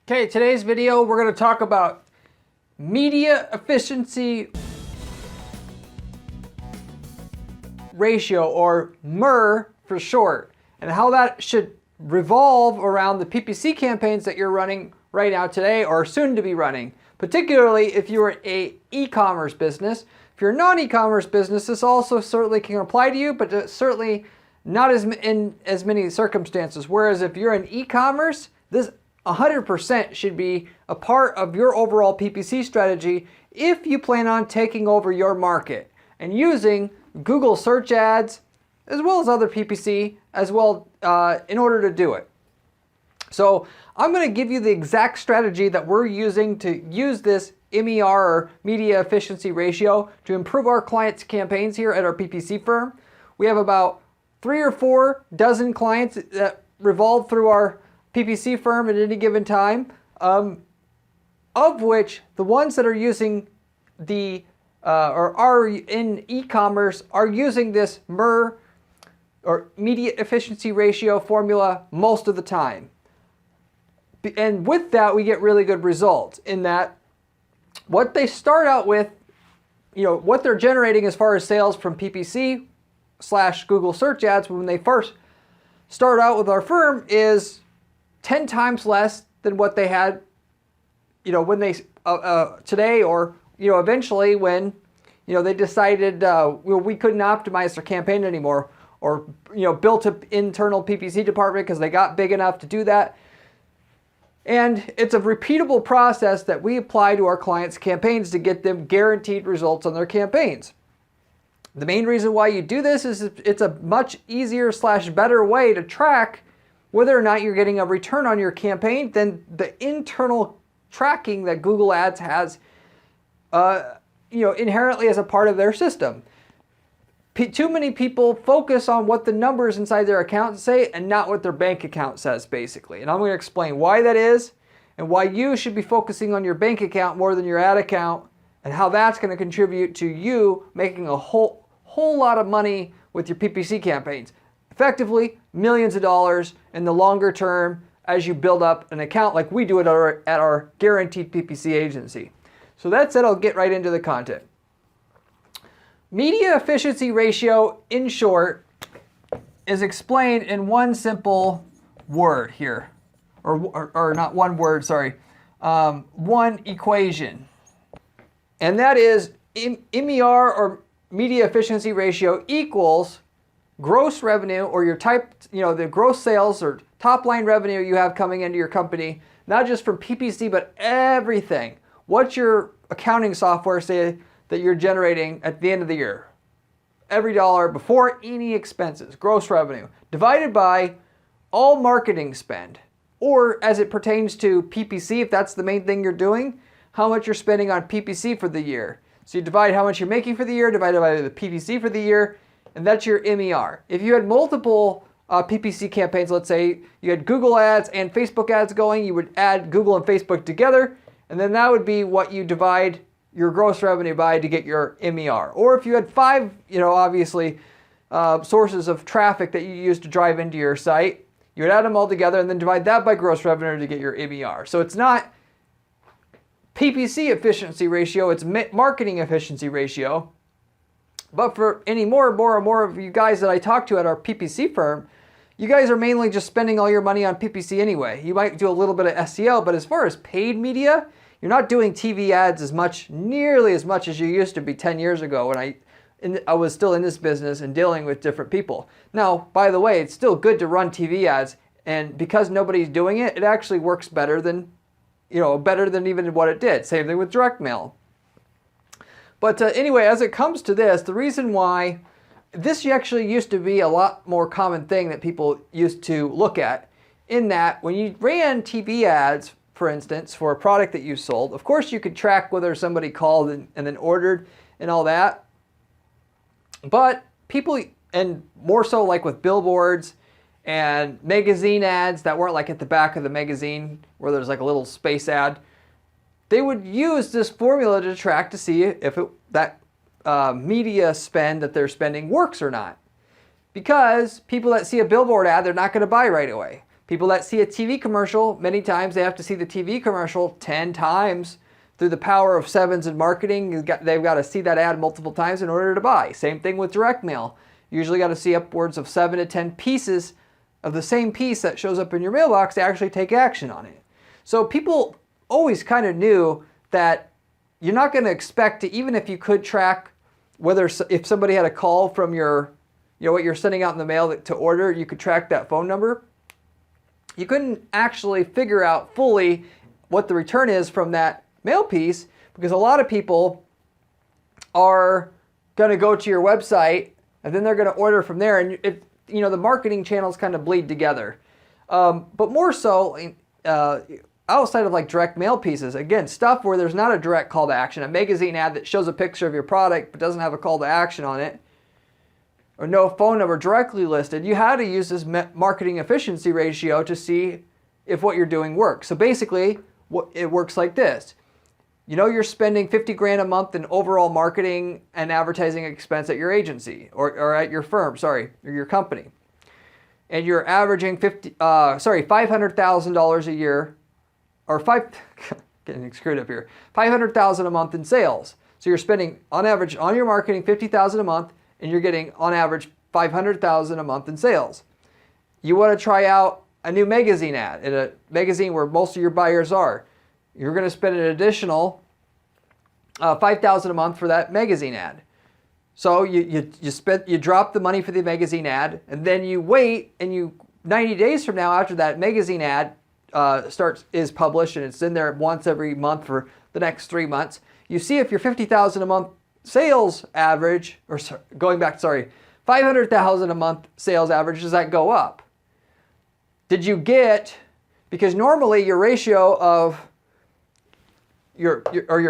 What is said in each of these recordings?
Okay, today's video we're going to talk about media efficiency ratio, or MER for short, and how that should revolve around the PPC campaigns that you're running right now today or soon to be running, particularly if you're an e-commerce business. If you're a non-e-commerce business, this also certainly can apply to you, but certainly not in as many circumstances. Whereas if you're in e-commerce, this 100% should be a part of your overall PPC strategy if you plan on taking over your market and using Google search ads as well as other PPC as well in order to do it. So I'm going to give you the exact strategy that we're using to use this MER, or media efficiency ratio, to improve our clients' campaigns here at our PPC firm. We have about 3 or 4 dozen clients that revolve through our PPC firm at any given time, of which the ones that are using the or are in e-commerce are using this MER, or media efficiency ratio formula, most of the time. And with that, we get really good results in that what they start out with, what they're generating as far as sales from PPC / Google search ads when they first start out with our firm is 10 times less than what they had, when they today, or eventually when they decided we couldn't optimize their campaign anymore, or built an internal PPC department because they got big enough to do that. And it's a repeatable process that we apply to our clients' campaigns to get them guaranteed results on their campaigns. The main reason why you do this is it's a much easier / better way to track whether or not you're getting a return on your campaign than the internal tracking that Google Ads has, inherently as a part of their system. Too many people focus on what the numbers inside their account say and not what their bank account says, basically. And I'm going to explain why that is and why you should be focusing on your bank account more than your ad account, and how that's going to contribute to you making a whole lot of money with your PPC campaigns. Effectively, millions of dollars in the longer term as you build up an account like we do at our guaranteed PPC agency. So that said, I'll get right into the content. Media efficiency ratio, in short, is explained in one simple word here. Or not one word, sorry. One equation. And that is MER, or media efficiency ratio, equals gross revenue, or your the gross sales or top line revenue you have coming into your company, not just from PPC, but everything. What's your accounting software say that you're generating at the end of the year? Every dollar before any expenses, gross revenue, divided by all marketing spend, or as it pertains to PPC, if that's the main thing you're doing, how much you're spending on PPC for the year. So you divide how much you're making for the year, divided by the PPC for the year, and that's your MER. If you had multiple PPC campaigns, let's say you had Google ads and Facebook ads going, you would add Google and Facebook together, and then that would be what you divide your gross revenue by to get your MER. Or if you had 5, obviously, sources of traffic that you use to drive into your site, you would add them all together and then divide that by gross revenue to get your MER. So it's not PPC efficiency ratio, it's marketing efficiency ratio. But for any more of you guys that I talk to at our PPC firm, you guys are mainly just spending all your money on PPC anyway. You might do a little bit of SEO, but as far as paid media, you're not doing TV ads nearly as much as you used to be 10 years ago when I was still in this business and dealing with different people. Now, by the way, it's still good to run TV ads, and because nobody's doing it, it actually works better than even what it did. Same thing with direct mail. But anyway, as it comes to this, the reason why this actually used to be a lot more common thing that people used to look at, in that when you ran TV ads, for instance, for a product that you sold, of course you could track whether somebody called and then ordered and all that. But people, and more so like with billboards and magazine ads that weren't like at the back of the magazine where there's like a little space ad, they would use this formula to track to see if that media spend that they're spending works or not. Because people that see a billboard ad, they're not going to buy right away. People that see a TV commercial, many times they have to see the TV commercial 10 times through the power of sevens in marketing. They've got to see that ad multiple times in order to buy. Same thing with direct mail. You usually got to see upwards of 7 to 10 pieces of the same piece that shows up in your mailbox to actually take action on it. So people always kind of knew that you're not going to expect to, even if you could track whether if somebody had a call from your, what you're sending out in the mail to order, you could track that phone number. You couldn't actually figure out fully what the return is from that mail piece, because a lot of people are going to go to your website and then they're going to order from there, and the marketing channels kind of bleed together. But more so outside of like direct mail pieces, again, stuff where there's not a direct call to action, a magazine ad that shows a picture of your product but doesn't have a call to action on it, or no phone number directly listed, you had to use this marketing efficiency ratio to see if what you're doing works. So basically, it works like this. You're spending 50 grand a month in overall marketing and advertising expense at your agency or at your firm, or your company. And you're averaging $500,000 a year, or getting screwed up here, $500,000 a month in sales. So you're spending on average on your marketing $50,000 a month, and you're getting on average $500,000 a month in sales. You want to try out a new magazine ad in a magazine where most of your buyers are. You're going to spend an additional $5,000 a month for that magazine ad. So you drop the money for the magazine ad, and then you wait, and 90 days from now, after that magazine ad is published and it's in there once every month for the next 3 months, you see if your $50,000 a month sales average, $500,000 a month sales average, does that go up? Did you get, because normally your ratio of your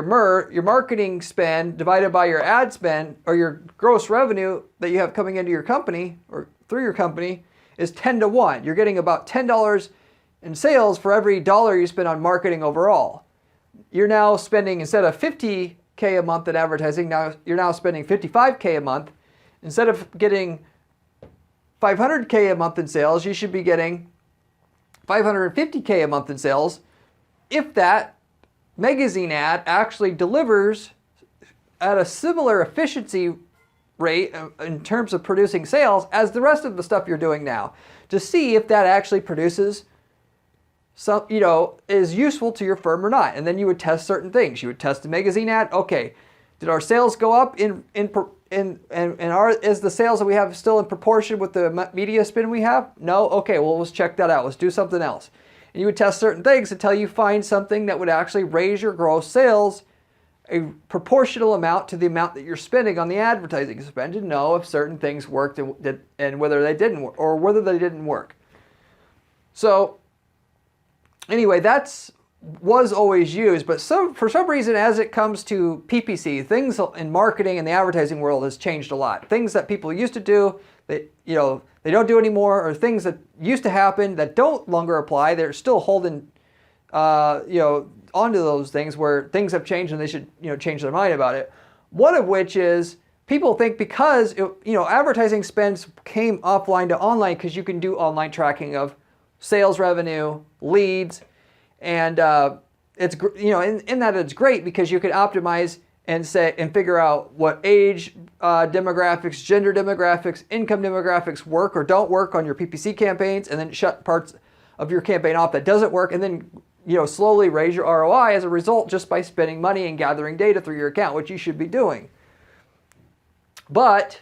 MER, your marketing spend divided by your ad spend, or your gross revenue that you have coming into your company or through your company, is 10 to 1. You're getting about $10 in sales for every dollar you spend on marketing overall. You're now spending, instead of $50K a month in advertising, you're now spending $55K a month. Instead of getting $500K a month in sales, you should be getting $550K a month in sales if that magazine ad actually delivers at a similar efficiency rate in terms of producing sales as the rest of the stuff you're doing now, to see if that actually produces some, is useful to your firm or not. And then you would test certain things. You would test the magazine ad. Okay, did our sales go up is the sales that we have still in proportion with the media spend we have? No? Okay, well, let's check that out. Let's do something else. And you would test certain things until you find something that would actually raise your gross sales a proportional amount to the amount that you're spending on the advertising spend, to know if certain things worked and whether they didn't work, or whether they didn't work. So anyway, was always used, but for some reason, as it comes to PPC, things in marketing and the advertising world has changed a lot. Things that people used to do that they don't do anymore, or things that used to happen that don't longer apply. They're still holding onto those things, where things have changed and they should change their mind about it. One of which is, people think because advertising spends came offline to online because you can do online tracking of sales revenue, leads, and it's in that it's great because you can optimize and figure out what age demographics, gender demographics, income demographics work or don't work on your PPC campaigns, and then shut parts of your campaign off that doesn't work, and then slowly raise your ROI as a result, just by spending money and gathering data through your account, which you should be doing. But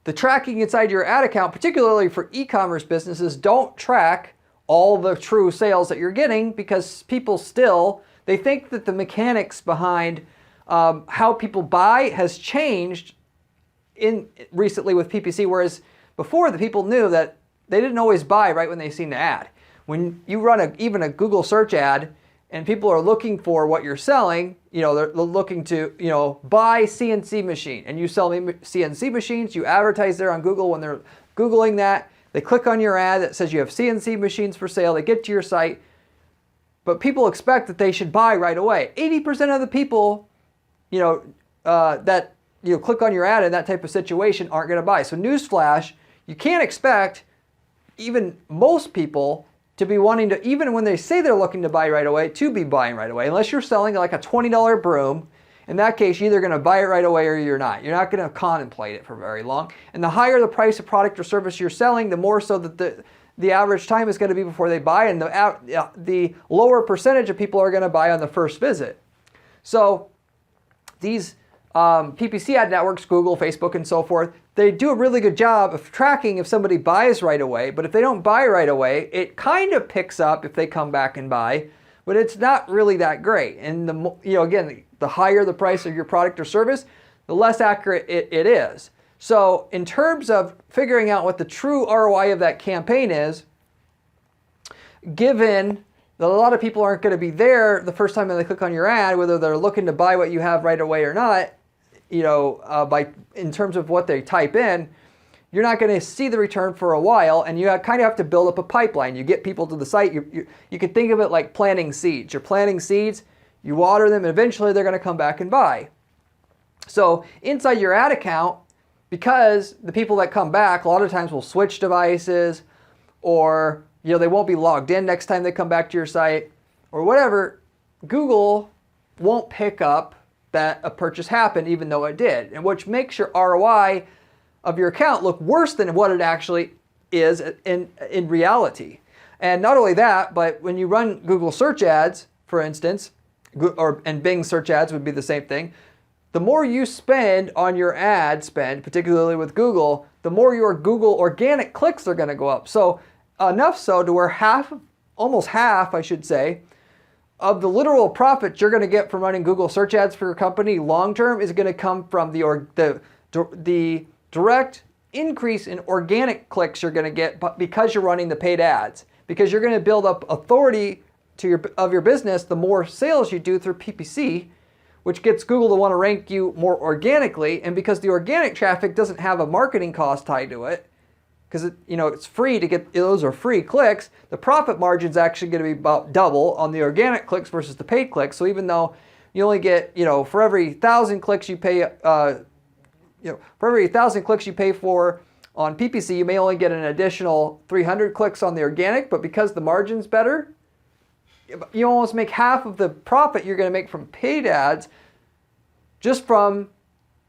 the tracking inside your ad account, particularly for e-commerce businesses, don't track all the true sales that you're getting, because people they think that the mechanics behind how people buy has changed recently with PPC, whereas before the people knew that they didn't always buy right when they seen the ad. When you run even a Google search ad and people are looking for what you're selling, they're looking to buy CNC machine, and you sell CNC machines, you advertise there on Google. When they're Googling that, they click on your ad that says you have CNC machines for sale, they get to your site, but people expect that they should buy right away. 80% of the people that click on your ad in that type of situation aren't going to buy. So newsflash, you can't expect even most people to be wanting to, even when they say they're looking to buy right away, to be buying right away. Unless you're selling like a $20 broom, in that case, you're either going to buy it right away or you're not. You're not going to contemplate it for very long. And the higher the price of product or service you're selling, the more so that the average time is going to be before they buy, and the lower percentage of people are going to buy on the first visit. So these PPC ad networks, Google, Facebook, and so forth, they do a really good job of tracking if somebody buys right away. But if they don't buy right away, it kind of picks up if they come back and buy, but it's not really that great. And again, the higher the price of your product or service, the less accurate it is. So in terms of figuring out what the true ROI of that campaign is, given that a lot of people aren't going to be there the first time that they click on your ad, whether they're looking to buy what you have right away or not, in terms of what they type in, you're not going to see the return for a while, and you kind of have to build up a pipeline. You get people to the site. You can think of it like planting seeds. You're planting seeds, you water them, and eventually they're going to come back and buy. So inside your ad account, because the people that come back a lot of times will switch devices, or they won't be logged in next time they come back to your site, or whatever, Google won't pick up that a purchase happened even though it did, and which makes your ROI of your account look worse than what it actually is in reality. And not only that, but when you run Google search ads, for instance, and Bing search ads would be the same thing, the more you spend on your ad spend, particularly with Google, the more your Google organic clicks are going to go up. So enough so to where almost half, I should say, of the literal profit you're going to get from running Google search ads for your company long-term is going to come from the direct increase in organic clicks you're going to get because you're running the paid ads. Because you're going to build up authority of your business the more sales you do through PPC, which gets Google to want to rank you more organically. And because the organic traffic doesn't have a marketing cost tied to it, because it's free to get, those are free clicks, the profit margin is actually going to be about double on the organic clicks versus the paid clicks. So even though you only get, for every 1,000 clicks you pay, for every 1,000 clicks you pay for on PPC, you may only get an additional 300 clicks on the organic, but because the margin's better, you almost make half of the profit you're going to make from paid ads just from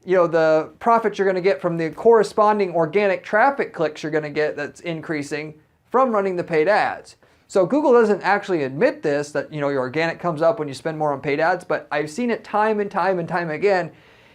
the profit you're going to get from the corresponding organic traffic clicks you're going to get that's increasing from running the paid ads. So Google doesn't actually admit this, that your organic comes up when you spend more on paid ads, but I've seen it time and time and time again.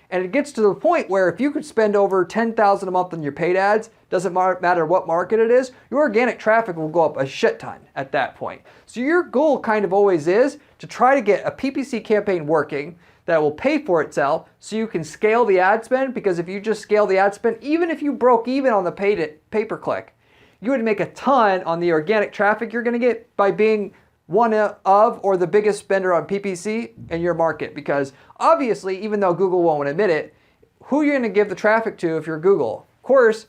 And it gets to the point where if you could spend over $10,000 a month on your paid ads, doesn't matter what market it is, your organic traffic will go up a shit ton at that point. So your goal kind of always is to try to get a PPC campaign working that will pay for itself so you can scale the ad spend, because if you just scale the ad spend, even if you broke even on the pay-per-click, you would make a ton on the organic traffic you're going to get by being one of or the biggest spender on PPC in your market. Because obviously, even though Google won't admit it, who you're going to give the traffic to if you're Google? Of course,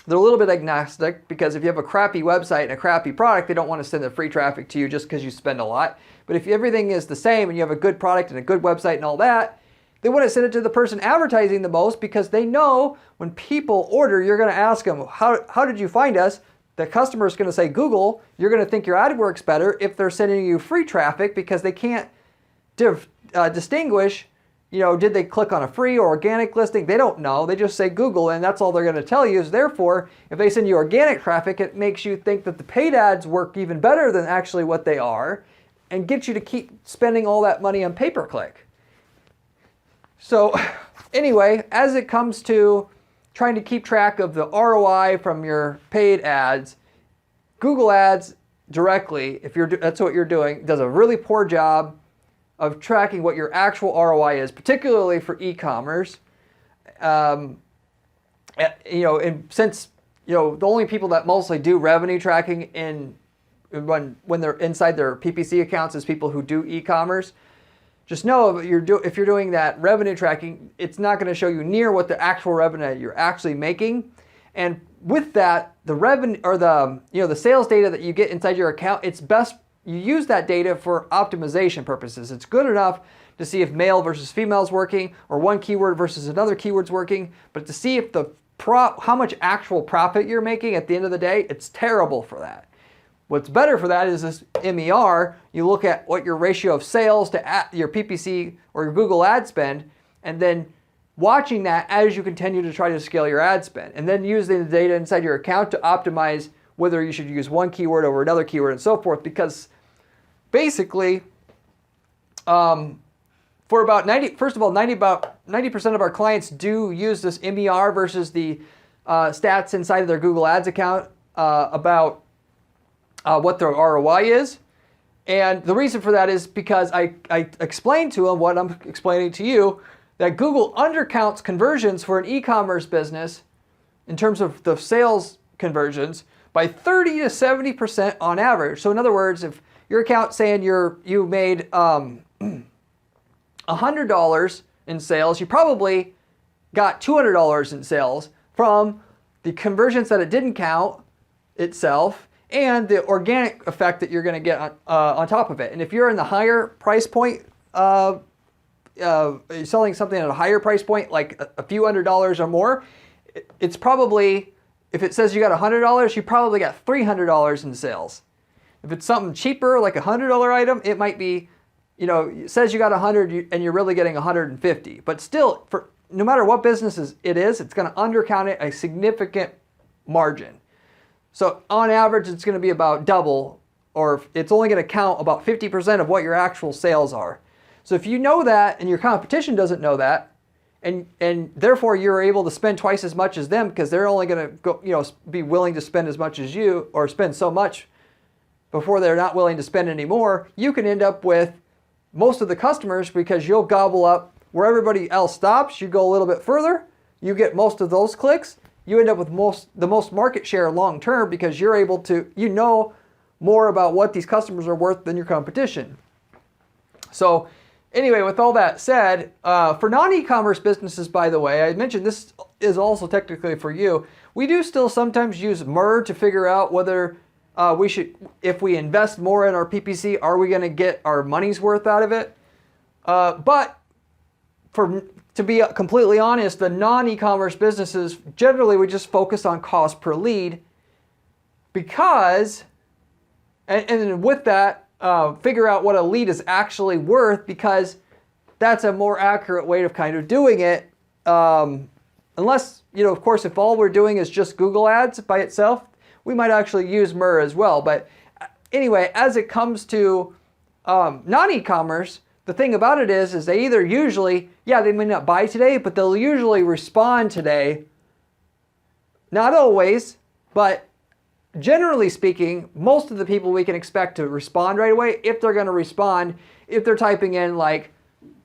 they're a little bit agnostic, because if you have a crappy website and a crappy product, they don't want to send the free traffic to you just because you spend a lot. But if everything is the same and you have a good product and a good website and all that, they want to send it to the person advertising the most, because they know when people order, you're going to ask them, how did you find us? The customer is going to say Google. You're going to think your ad works better if they're sending you free traffic, because they can't distinguish, did they click on a free or organic listing? They don't know. They just say Google, and that's all they're going to tell you. Is therefore, if they send you organic traffic, it makes you think that the paid ads work even better than actually what they are, and gets you to keep spending all that money on pay-per-click. So anyway, as it comes to trying to keep track of the ROI from your paid ads, Google Ads directly, if that's what you're doing, does a really poor job of tracking what your actual ROI is, particularly for e-commerce. And since the only people that mostly do revenue tracking when they're inside their PPC accounts is people who do e-commerce, just know if you're doing that revenue tracking, it's not going to show you near what the actual revenue you're actually making. And with that, the revenue or the sales data that you get inside your account, it's best you use that data for optimization purposes. It's good enough to see if male versus female is working, or one keyword versus another keyword's working, but to see if how much actual profit you're making at the end of the day, it's terrible for that. What's better for that is this MER. You look at what your ratio of sales to your PPC or your Google ad spend, and then watching that as you continue to try to scale your ad spend, and then using the data inside your account to optimize whether you should use one keyword over another keyword and so forth. Because basically, for about 90% of our clients do use this MER versus the stats inside of their Google Ads account about what their ROI is. And the reason for that is because I explained to them what I'm explaining to you, that Google undercounts conversions for an e-commerce business in terms of the sales conversions by 30 to 70% on average. So in other words, if your account saying you made $100 in sales, you probably got $200 in sales from the conversions that it didn't count itself and the organic effect that you're going to get on top of it. And if you're in the higher price point, selling something at a higher price point, like a few $100s or more, it's probably, if it says you got $100, you probably got $300 in sales. If it's something cheaper, like a $100 item, it might be, it says you got 100 and you're really getting 150. But still, for no matter what business it is, it's going to undercount it a significant margin. So on average, it's going to be about double, or it's only going to count about 50% of what your actual sales are. So if you know that and your competition doesn't know that, and therefore you're able to spend twice as much as them because they're only going to go, be willing to spend as much as you, or spend so much before they're not willing to spend anymore, you can end up with most of the customers because you'll gobble up where everybody else stops. You go a little bit further, you get most of those clicks, you end up with the most market share long term because you're able to, more about what these customers are worth than your competition. So anyway, with all that said, for non-e-commerce businesses, by the way, I mentioned this is also technically for you. We do still sometimes use MER to figure out whether we should, if we invest more in our PPC, are we going to get our money's worth out of it? But to be completely honest, the non-e-commerce businesses, generally we just focus on cost per lead because, and with that, figure out what a lead is actually worth, because that's a more accurate way of kind of doing it. Unless, of course, if all we're doing is just Google Ads by itself, we might actually use MER as well. But anyway, as it comes to non-e-commerce, the thing about it is they either usually, they may not buy today, but they'll usually respond today. Not always, but generally speaking, most of the people we can expect to respond right away, if they're going to respond, if they're typing in like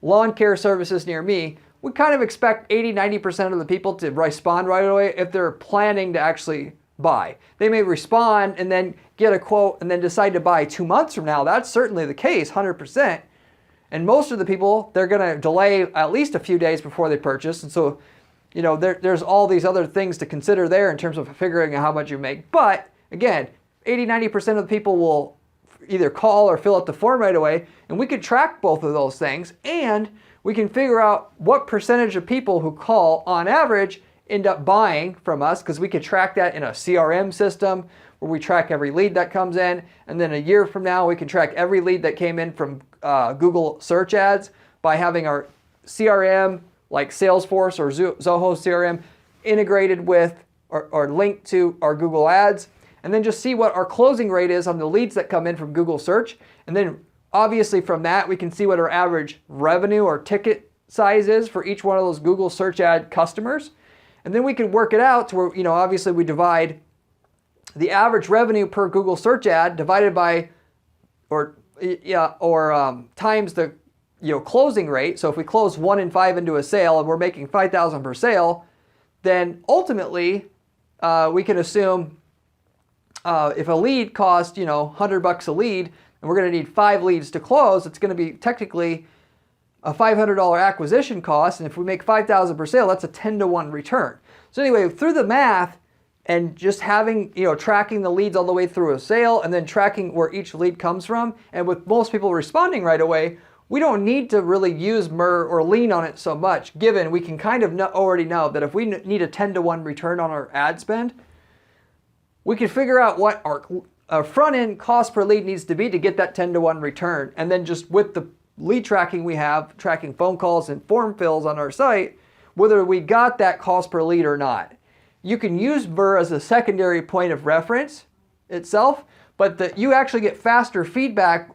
lawn care services near me, we kind of expect 80-90% of the people to respond right away if they're planning to actually buy. They may respond and then get a quote and then decide to buy 2 months from now. That's certainly the case, 100%. And most of the people, they're going to delay at least a few days before they purchase. And so, there's all these other things to consider there in terms of figuring out how much you make. But again, 80-90% of the people will either call or fill out the form right away. And we can track both of those things. And we can figure out what percentage of people who call on average end up buying from us, because we could track that in a CRM system where we track every lead that comes in. And then a year from now, we can track every lead that came in from Google search ads by having our CRM, like Salesforce or Zoho CRM, integrated with or linked to our Google ads. And then just see what our closing rate is on the leads that come in from Google search. And then obviously from that, we can see what our average revenue or ticket size is for each one of those Google search ad customers. And then we can work it out to where, obviously we divide the average revenue per Google search ad divided by, times the, closing rate. So if we close 1 in 5 into a sale and we're making $5,000 per sale, then ultimately we can assume if a lead costs, $100 a lead, and we're going to need 5 leads to close, it's going to be technically a $500 acquisition cost. And if we make $5,000 per sale, that's a 10-to-1 return. So anyway, through the math and just having, tracking the leads all the way through a sale and then tracking where each lead comes from, and with most people responding right away, we don't need to really use MER or lean on it so much, given we can kind of already know that if we need a 10-to-1 return on our ad spend, we can figure out what front end cost per lead needs to be to get that 10-to-1 return. And then just with the lead tracking we have, tracking phone calls and form fills on our site, whether we got that cost per lead or not. You can use MER as a secondary point of reference itself, but you actually get faster feedback,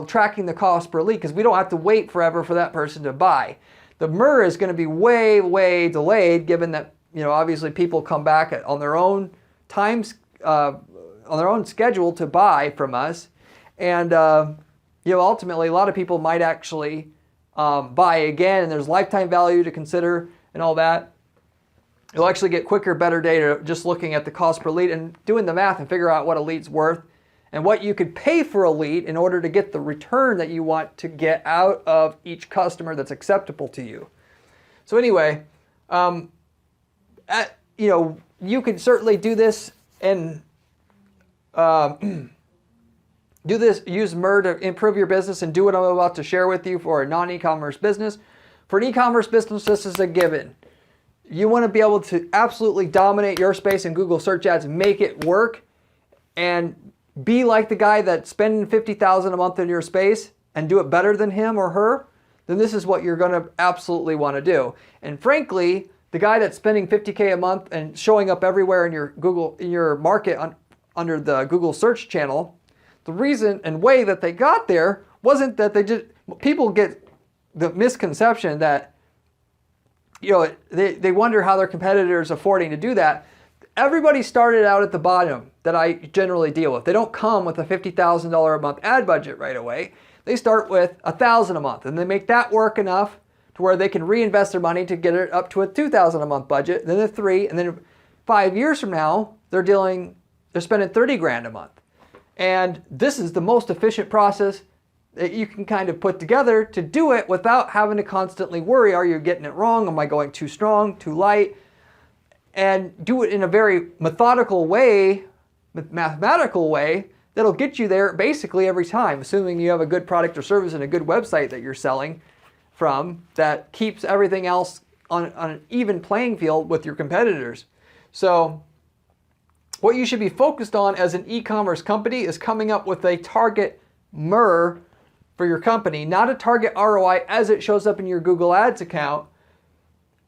tracking the cost per lead, because we don't have to wait forever for that person to buy. The MER is going to be way, way delayed, given that, obviously people come back on their own times, on their own schedule to buy from us. And, ultimately a lot of people might actually buy again, and there's lifetime value to consider and all that. You'll actually get quicker, better data just looking at the cost per lead and doing the math and figure out what a lead's worth and what you could pay for a lead in order to get the return that you want to get out of each customer that's acceptable to you. So anyway, you can certainly do this and use MER to improve your business and do what I'm about to share with you for a non-e-commerce business. For an e-commerce business, this is a given. You want to be able to absolutely dominate your space in Google search ads, make it work, and be like the guy that's spending $50,000 a month in your space and do it better than him or her, then this is what you're going to absolutely want to do. And frankly, the guy that's spending $50K a month and showing up everywhere in your market under the Google search channel, the reason and way that they got there wasn't that people get the misconception that they wonder how their competitors are affording to do that. Everybody started out at the bottom that I generally deal with. They don't come with a $50,000 a month ad budget right away. They start with $1,000 a month, and they make that work enough to where they can reinvest their money to get it up to a $2,000 a month budget, then a $3,000, and then 5 years from now, they're spending $30,000 a month. And this is the most efficient process that you can kind of put together to do it without having to constantly worry, are you getting it wrong? Am I going too strong, too light? And do it in a very methodical way, mathematical way, that'll get you there basically every time, assuming you have a good product or service and a good website that you're selling from that keeps everything else on an even playing field with your competitors. So what you should be focused on as an e-commerce company is coming up with a target MER for your company, not a target ROI as it shows up in your Google Ads account.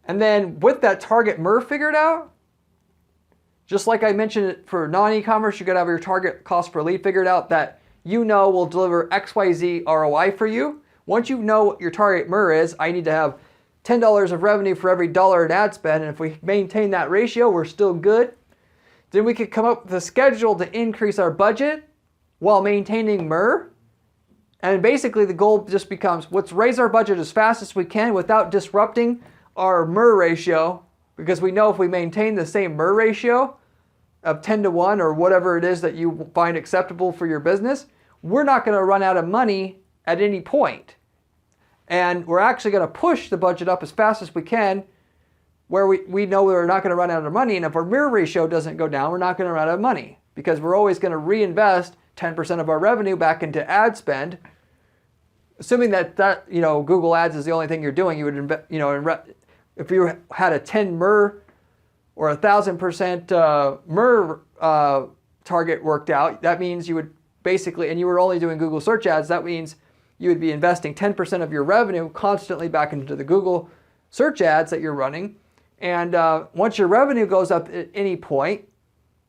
And then with that target MER figured out, just like I mentioned it for non-e-commerce, you got to have your target cost per lead figured out that will deliver XYZ ROI for you. Once you know what your target MER is, I need to have $10 of revenue for every dollar in ad spend, and if we maintain that ratio, we're still good. Then we could come up with a schedule to increase our budget while maintaining MER. And basically the goal just becomes, let's raise our budget as fast as we can without disrupting our MER ratio, because we know if we maintain the same MER ratio of 10-to-1 or whatever it is that you find acceptable for your business, we're not going to run out of money at any point. And we're actually going to push the budget up as fast as we can, where we know we're not going to run out of money. And if our MER ratio doesn't go down, we're not going to run out of money, because we're always going to reinvest 10% of our revenue back into ad spend. Assuming that Google Ads is the only thing you're doing, you would if you had a 10 MER or 1,000% MER target worked out, that means you would basically, and you were only doing Google search ads, that means you would be investing 10% of your revenue constantly back into the Google search ads that you're running. And once your revenue goes up at any point,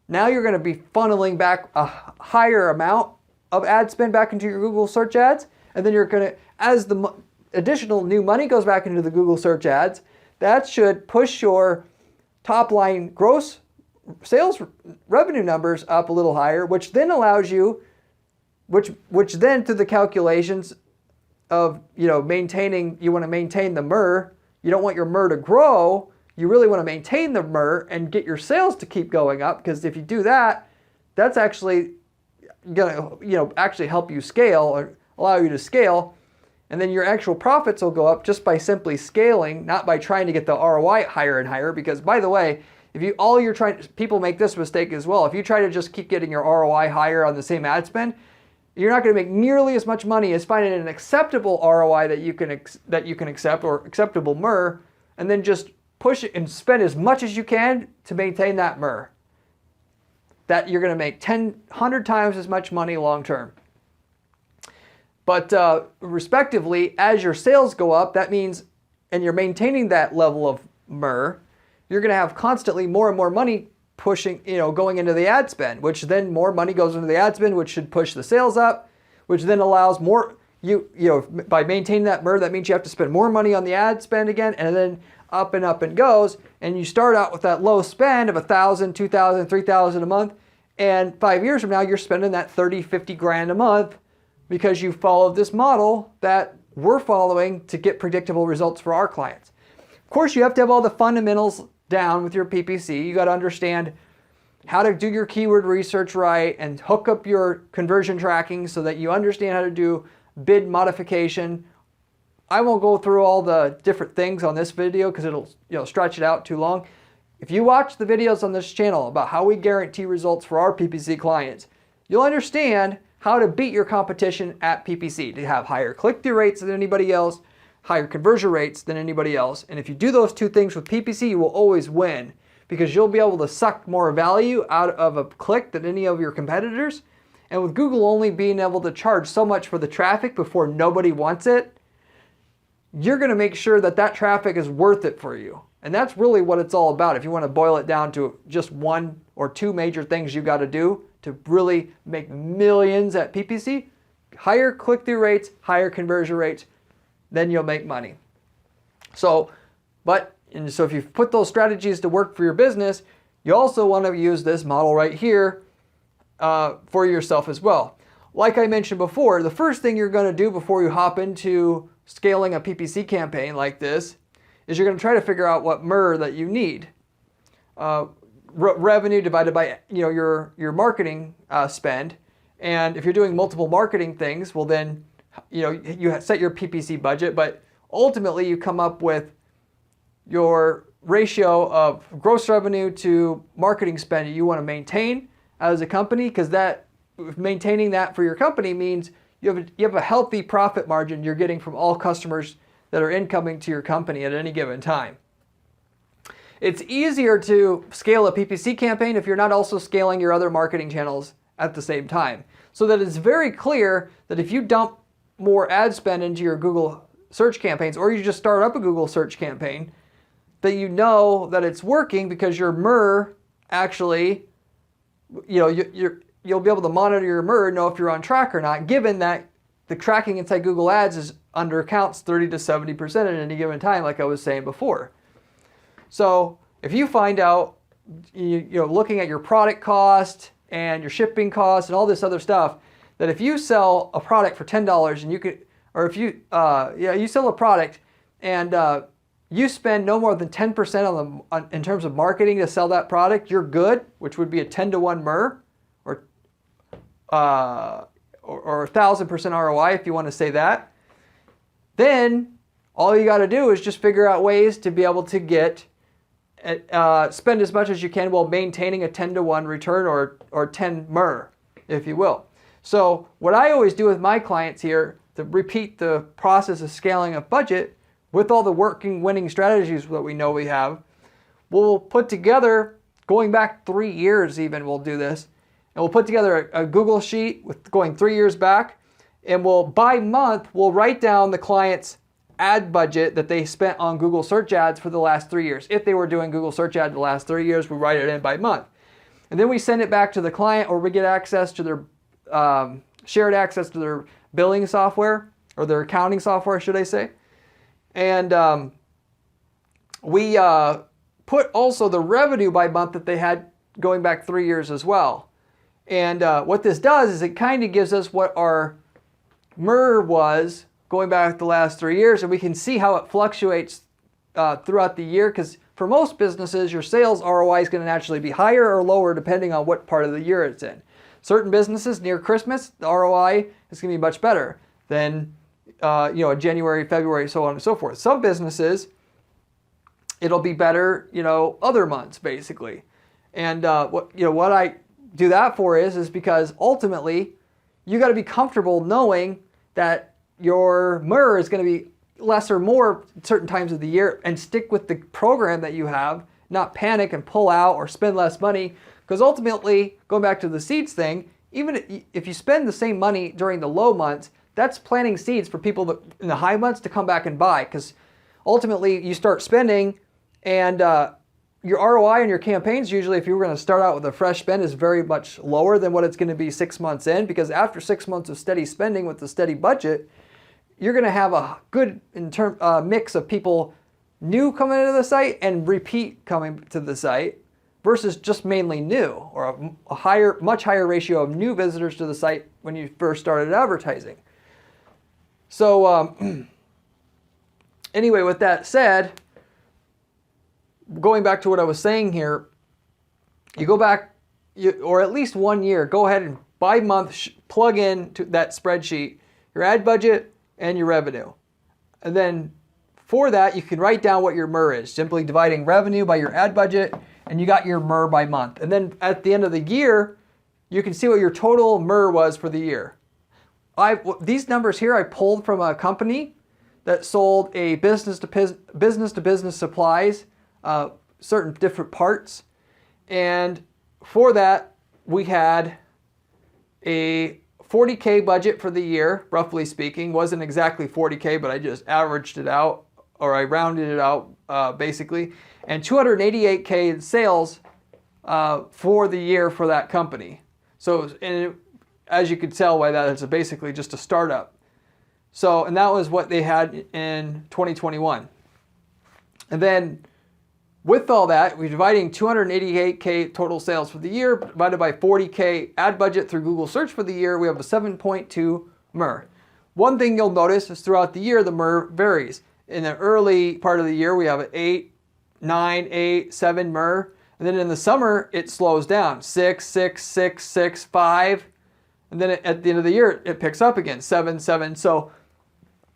now you're going to be funneling back a higher amount of ad spend back into your Google search ads. And then you're going to, as the additional new money goes back into the Google search ads, that should push your top line gross sales revenue numbers up a little higher, which then allows you, which then through the calculations of, maintaining, you want to maintain the MER. You don't want your MER to grow. You really want to maintain the MER and get your sales to keep going up, because if you do that, that's actually going to, actually help you scale or allow you to scale. And then your actual profits will go up just by simply scaling, not by trying to get the ROI higher and higher. Because by the way, people make this mistake as well. If you try to just keep getting your ROI higher on the same ad spend, you're not going to make nearly as much money as finding an acceptable ROI that you can accept, or acceptable MER, and then just push it and spend as much as you can to maintain that MER. that you're going to make 100 times as much money long term. But respectively, as your sales go up, that means, and you're maintaining that level of MER, you're going to have constantly more and more money pushing, going into the ad spend, which then more money goes into the ad spend, which should push the sales up, which then allows more, by maintaining that MER, that means you have to spend more money on the ad spend again, and then up it goes. And you start out with that low spend of $1,000, $2,000, $3,000 a month. And 5 years from now, you're spending that 30, 50 grand a month because you followed this model that we're following to get predictable results for our clients. Of course, you have to have all the fundamentals down with your PPC. You got to understand how to do your keyword research right and hook up your conversion tracking so that you understand how to do bid modification. I won't go through all the different things on this video because it'll stretch it out too long. If you watch the videos on this channel about how we guarantee results for our PPC clients, you'll understand how to beat your competition at PPC, to have higher click-through rates than anybody else, higher conversion rates than anybody else. And if you do those two things with PPC, you will always win because you'll be able to suck more value out of a click than any of your competitors. And with Google only being able to charge so much for the traffic before nobody wants it, you're going to make sure that that traffic is worth it for you. And that's really what it's all about. If you want to boil it down to just one or two major things you got to do to really make millions at PPC, higher click-through rates, higher conversion rates, then you'll make money. So if you put those strategies to work for your business, you also want to use this model right here for yourself as well. Like I mentioned before, the first thing you're going to do before you hop into scaling a PPC campaign like this is you're going to try to figure out what MER that you need. Revenue divided by your marketing spend, and if you're doing multiple marketing things, well then you set your PPC budget, but ultimately you come up with your ratio of gross revenue to marketing spend you want to maintain as a company, because that maintaining that for your company means you have a healthy profit margin you're getting from all customers that are incoming to your company at any given time. It's easier to scale a PPC campaign if you're not also scaling your other marketing channels at the same time. So that it's very clear that if you dump more ad spend into your Google search campaigns, or you just start up a Google search campaign, that you know that it's working because your MER actually, you'll be able to monitor your MER, know if you're on track or not, given that the tracking inside Google Ads undercounts 30 to 70% at any given time, like I was saying before. So if you find out, looking at your product cost and your shipping cost and all this other stuff, that if you sell a product for $10 and you sell a product and you spend no more than 10% in terms of marketing to sell that product, you're good, which would be a 10-to-1 MER or 1,000% ROI if you want to say that. Then all you got to do is just figure out ways to be able to spend as much as you can while maintaining a 10-to-1 return or 10 MER, if you will. So what I always do with my clients here, to repeat the process of scaling a budget with all the working winning strategies that we know we have, we'll put together, going back 3 years even, we'll do this, and we'll put together a Google sheet with going 3 years back, and by month, we'll write down the client's ad budget that they spent on Google search ads for the last 3 years. If they were doing Google search ads the last 3 years, we write it in by month. And then we send it back to the client, or we get access to their shared access to their billing software, or their accounting software, should I say. And we put also the revenue by month that they had going back 3 years as well. And what this does is it kind of gives us what our MER was going back the last 3 years, and we can see how it fluctuates throughout the year, because for most businesses, your sales ROI is going to naturally be higher or lower depending on what part of the year it's in. Certain businesses near Christmas, the ROI is going to be much better than January, February, so on and so forth. Some businesses, it'll be better, other months basically. And what I do that for is because ultimately you got to be comfortable knowing that your MER is going to be less or more certain times of the year, and stick with the program that you have, not panic and pull out or spend less money Because ultimately, going back to the seeds thing, even if you spend the same money during the low months, that's planting seeds for people that, in the high months to come back and buy. Because ultimately, you start spending, and your ROI on your campaigns, usually if you were going to start out with a fresh spend, is very much lower than what it's going to be 6 months in. Because after 6 months of steady spending with the steady budget, you're going to have a good mix of people new coming into the site and repeat coming to the site versus just mainly new, or a much higher ratio of new visitors to the site when you first started advertising. So anyway, with that said, going back to what I was saying here, you go back, or at least 1 year, go ahead and by month plug in to that spreadsheet your ad budget and your revenue. And then for that, you can write down what your MER is, simply dividing revenue by your ad budget, and you got your MER by month. And then at the end of the year, you can see what your total MER was for the year. These numbers here I pulled from a company that sold a business to business supplies, certain different parts. And for that, we had a $40K budget for the year, roughly speaking. Wasn't exactly $40K, but I just averaged it out, or I rounded it out basically. And $288K in sales for the year for that company. So, as you could tell by that, it's basically just a startup. So, and that was what they had in 2021. And then with all that, we're dividing 288K total sales for the year divided by 40K ad budget through Google search for the year. We have a 7.2 MER. One thing you'll notice is throughout the year, the MER varies. In the early part of the year, we have an 8, 9, 8, 7 MER. And then in the summer, it slows down. 6, 6, 6, 6, 5. And then at the end of the year, it picks up again. 7, 7. So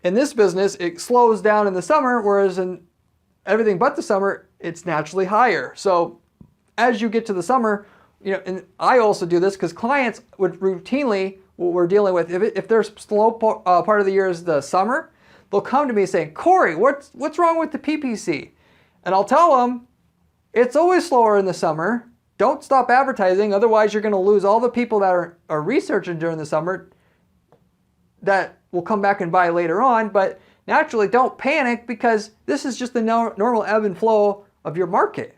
in this business, it slows down in the summer, whereas in everything but the summer, it's naturally higher. So as you get to the summer, and I also do this because clients would routinely, what we're dealing with, if their slow part of the year is the summer, they'll come to me saying, Corey, what's wrong with the PPC? And I'll tell them, it's always slower in the summer. Don't stop advertising, otherwise you're going to lose all the people that are researching during the summer that will come back and buy later on. But naturally, don't panic, because this is just the normal ebb and flow of your market.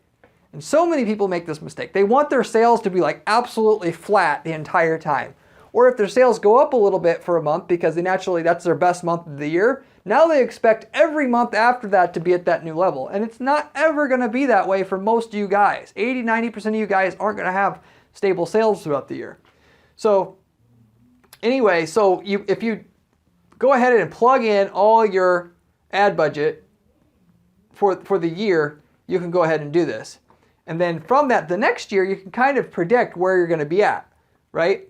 And so many people make this mistake. They want their sales to be like absolutely flat the entire time. Or if their sales go up a little bit for a month because that's their best month of the year, now they expect every month after that to be at that new level. And it's not ever going to be that way for most of you guys. 80, 90% of you guys aren't going to have stable sales throughout the year. So anyway, if you go ahead and plug in all your ad budget for the year, you can go ahead and do this. And then from that, the next year, you can kind of predict where you're going to be at, right?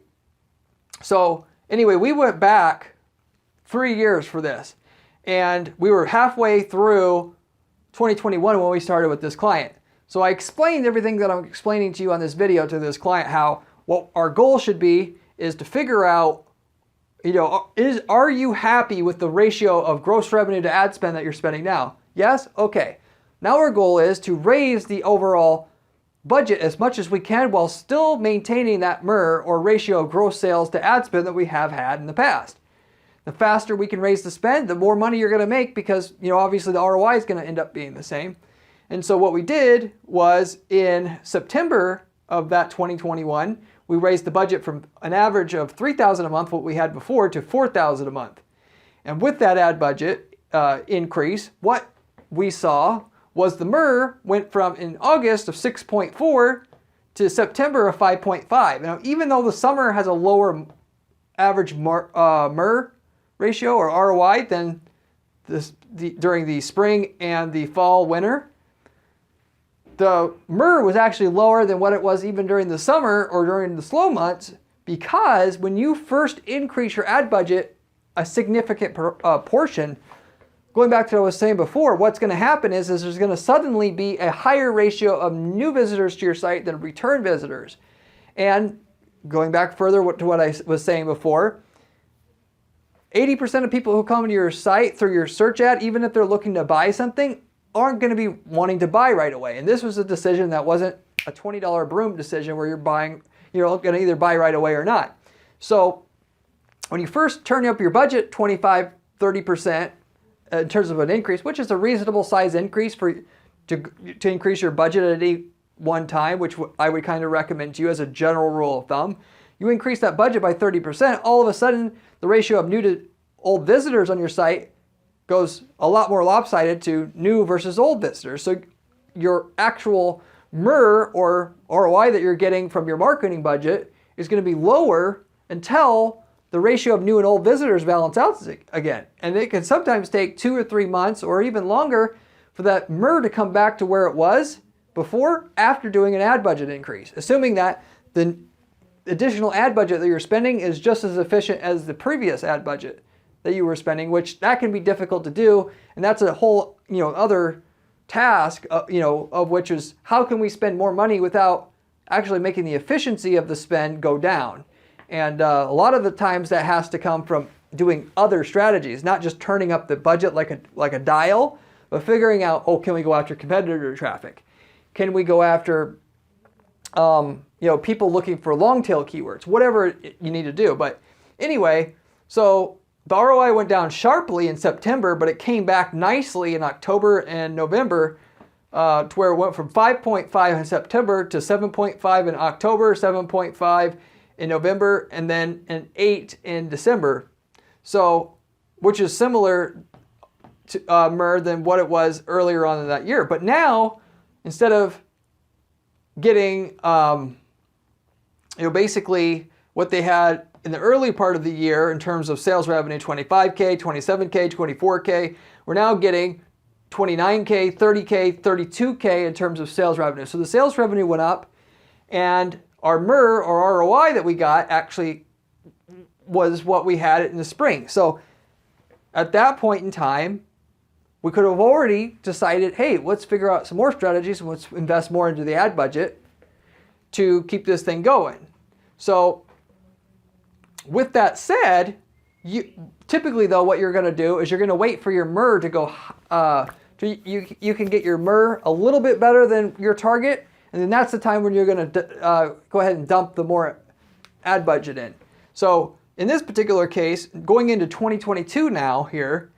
So anyway, we went back 3 years for this. And we were halfway through 2021 when we started with this client. So I explained everything that I'm explaining to you on this video to this client, how what our goal should be is to figure out, are you happy with the ratio of gross revenue to ad spend that you're spending now? Yes? Okay. Now our goal is to raise the overall budget as much as we can while still maintaining that MER, or ratio of gross sales to ad spend, that we have had in the past. The faster we can raise the spend, the more money you're going to make, because obviously the ROI is going to end up being the same. And so what we did was in September of that 2021, we raised the budget from an average of $3,000 a month, what we had before, to $4,000 a month. And with that ad budget increase, what we saw was the MER went from, in August, of 6.4 to September of 5.5. Now, even though the summer has a lower average MER ratio or ROI than during the spring and the fall, winter, the MER was actually lower than what it was even during the summer or during the slow months, because when you first increase your ad budget a significant portion, going back to what I was saying before, what's going to happen is there's going to suddenly be a higher ratio of new visitors to your site than return visitors. And going back further to what I was saying before, 80% of people who come to your site through your search ad, even if they're looking to buy something, aren't going to be wanting to buy right away. And this was a decision that wasn't a $20 broom decision where you're going to either buy right away or not. So when you first turn up your budget 25, 30% in terms of an increase, which is a reasonable size increase to increase your budget at any one time, which I would kind of recommend to you as a general rule of thumb. You increase that budget by 30%, all of a sudden the ratio of new to old visitors on your site goes a lot more lopsided to new versus old visitors. So your actual MER or ROI that you're getting from your marketing budget is going to be lower until the ratio of new and old visitors balance out again. And it can sometimes take 2 or 3 months or even longer for that MER to come back to where it was before, after doing an ad budget increase, assuming that the additional ad budget that you're spending is just as efficient as the previous ad budget that you were spending, which that can be difficult to do. And that's a whole, other task, of which is how can we spend more money without actually making the efficiency of the spend go down? And a lot of the times that has to come from doing other strategies, not just turning up the budget like a dial, but figuring out, can we go after competitor traffic? Can we go after, people looking for long tail keywords, whatever you need to do. But anyway, so the ROI went down sharply in September, but it came back nicely in October and November to where it went from 5.5 in September to 7.5 in October, 7.5 in November, and then an 8 in December. So, which is similar to MER than what it was earlier on in that year. But now, instead of getting, basically what they had in the early part of the year in terms of sales revenue, 25K, 27K, 24K, we're now getting 29K, 30K, 32K in terms of sales revenue. So the sales revenue went up, and our MER or ROI that we got actually was what we had in the spring. So at that point in time, we could have already decided, hey, let's figure out some more strategies and let's invest more into the ad budget to keep this thing going. So with that said, typically though, what you're going to do is you're going to wait for your MER to go, you can get your MER a little bit better than your target, and then that's the time when you're going to go ahead and dump the more ad budget in. So in this particular case, going into 2022 now here,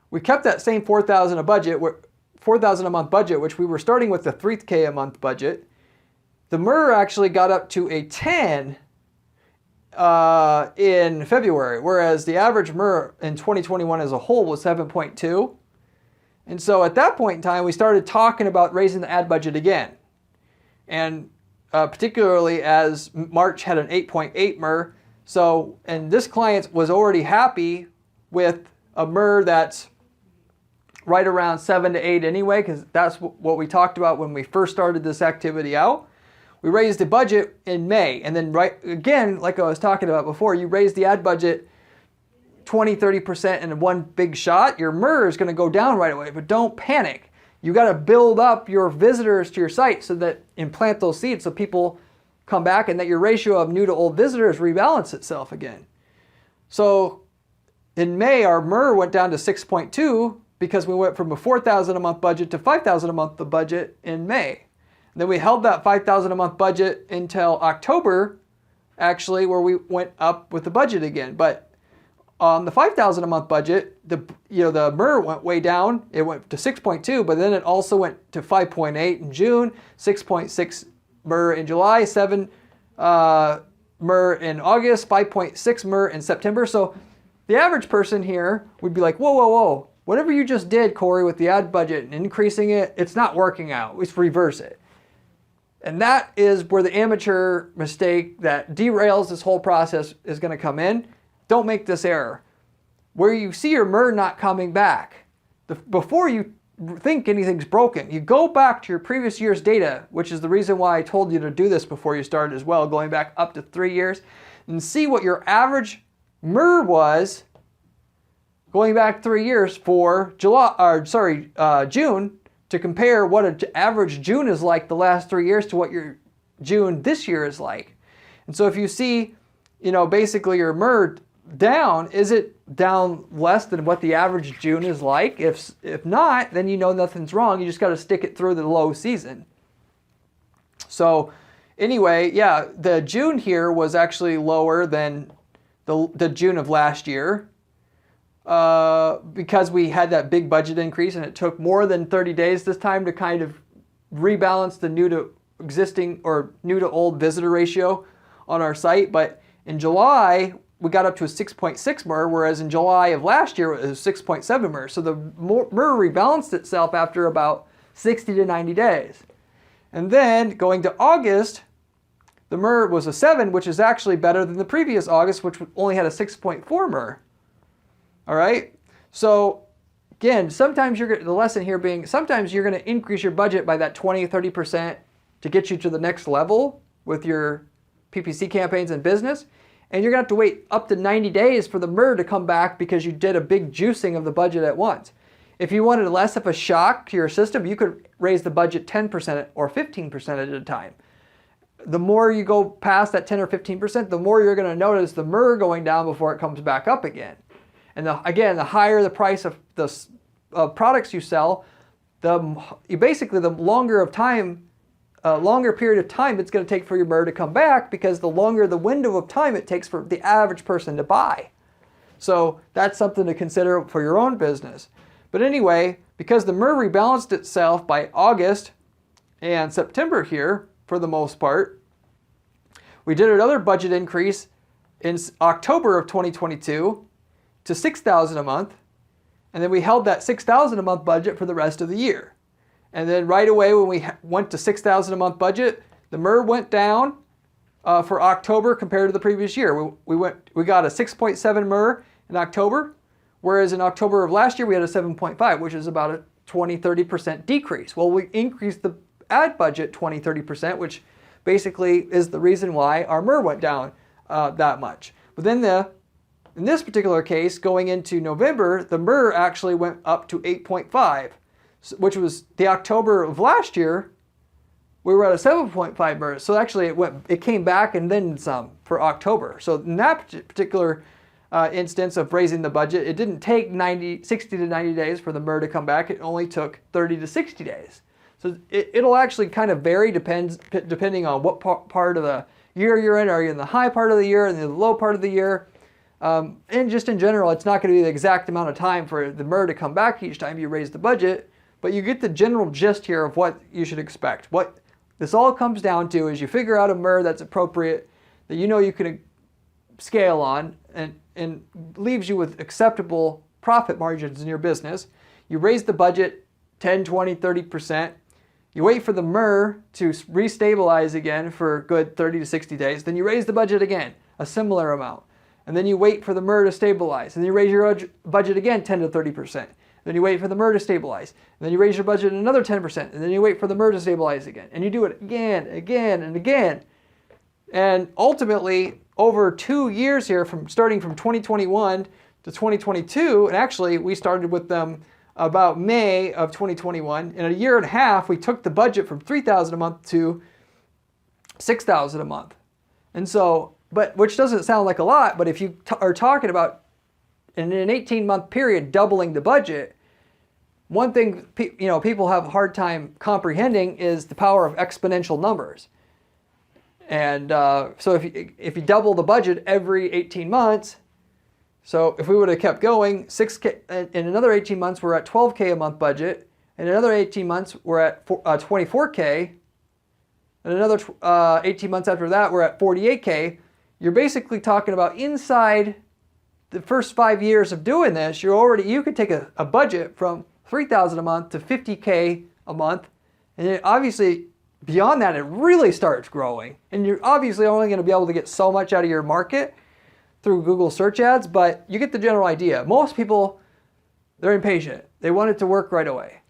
we kept that same $4,000 a month budget, which we were starting with the $3K a month budget. The MER actually got up to a 10 in February, whereas the average MER in 2021 as a whole was 7.2. And so at that point in time, we started talking about raising the ad budget again. And particularly as March had an 8.8 MER. So, and this client was already happy with a MER that's right around 7 to 8 anyway, because that's what we talked about when we first started this activity out. We raised the budget in May, and then again, like I was talking about before, you raise the ad budget 20, 30% in one big shot, your MER is going to go down right away, but don't panic. You got to build up your visitors to your site so that implant those seeds so people come back and that your ratio of new to old visitors rebalance itself again. So in May, our MER went down to 6.2 because we went from a $4,000 a month budget to $5,000 a month budget in May. And then we held that $5,000 a month budget until October, actually, where we went up with the budget again. But on the $5,000 a month budget, the MER went way down. It went to 6.2, but then it also went to 5.8 in June, 6.6 MER in July, 7 MER in August, 5.6 MER in September. So the average person here would be like, whoa, whoa, whoa. Whatever you just did, Corey, with the ad budget and increasing it, it's not working out. Let's reverse it. And that is where the amateur mistake that derails this whole process is going to come in. Don't make this error. Where you see your MER not coming back, before you think anything's broken, you go back to your previous year's data, which is the reason why I told you to do this before you started as well, going back up to 3 years, and see what your average MER was going back 3 years for June, to compare what an average June is like the last 3 years to what your June this year is like. And so if you see, basically your MER down, is it down less than what the average June is like? If not, then nothing's wrong. You just got to stick it through the low season. So anyway, yeah, the June here was actually lower than the June of last year because we had that big budget increase, and it took more than 30 days this time to kind of rebalance the new to existing or new to old visitor ratio on our site. But in July, we got up to a 6.6 MER, whereas in July of last year, it was 6.7 MER. So the MER rebalanced itself after about 60 to 90 days. And then going to August, the MER was a 7, which is actually better than the previous August, which only had a 6.4 MER. All right? So again, sometimes the lesson here being, sometimes you're going to increase your budget by that 20, 30% to get you to the next level with your PPC campaigns and business. And you're going to have to wait up to 90 days for the MER to come back because you did a big juicing of the budget at once. If you wanted less of a shock to your system, you could raise the budget 10% or 15% at a time. The more you go past that 10 or 15%, the more you're going to notice the MER going down before it comes back up again. And again, the higher the price of the products you sell, basically the longer period of time it's going to take for your MER to come back, because the longer the window of time it takes for the average person to buy. So that's something to consider for your own business. But anyway, because the MER rebalanced itself by August and September here, for the most part, we did another budget increase in October of 2022 to $6,000 a month. And then we held that $6,000 a month budget for the rest of the year. And then right away when we went to $6,000 a month budget, the MER went down for October compared to the previous year. We got a 6.7 MER in October, whereas in October of last year we had a 7.5, which is about a 20-30% decrease. Well, we increased the ad budget 20-30%, which basically is the reason why our MER went down that much. But then in this particular case, going into November, the MER actually went up to 8.5. Which was the October of last year, we were at a 7.5 MER. So actually it came back and then some for October. So in that particular instance of raising the budget, it didn't take 60 to 90 days for the MER to come back. It only took 30 to 60 days. So it'll actually kind of vary depending on what part of the year you're in. Are you in the high part of the year and the low part of the year? And just in general, it's not going to be the exact amount of time for the MER to come back each time you raise the budget. But you get the general gist here of what you should expect. What this all comes down to is you figure out a MER that's appropriate, that you know you can scale on, and leaves you with acceptable profit margins in your business. You raise the budget 10, 20, 30%. You wait for the MER to restabilize again for a good 30 to 60 days. Then you raise the budget again, a similar amount. And then you wait for the MER to stabilize. And then you raise your budget again 10 to 30%. Then you wait for the MER to stabilize. And then you raise your budget another 10%. And then you wait for the MER to stabilize again. And you do it again, again, and again. And ultimately, over 2 years here, starting from 2021 to 2022, and actually we started with them about May of 2021. In a year and a half, we took the budget from $3,000 a month to $6,000 a month. And so, which doesn't sound like a lot, but if you are talking about in an 18-month period doubling the budget, one thing people have a hard time comprehending is the power of exponential numbers. And so if you double the budget every 18 months, so if we would have kept going, 6K in another 18 months we're at $12K a month budget, in another 18 months we're at 24K, and another 18 months after that we're at 48K. You're basically talking about inside the first 5 years of doing this, you could take a budget from $3,000 a month to $50K a month, and obviously beyond that it really starts growing. And you're obviously only going to be able to get so much out of your market through Google search ads, but you get the general idea. Most people, they're impatient. They want it to work right away.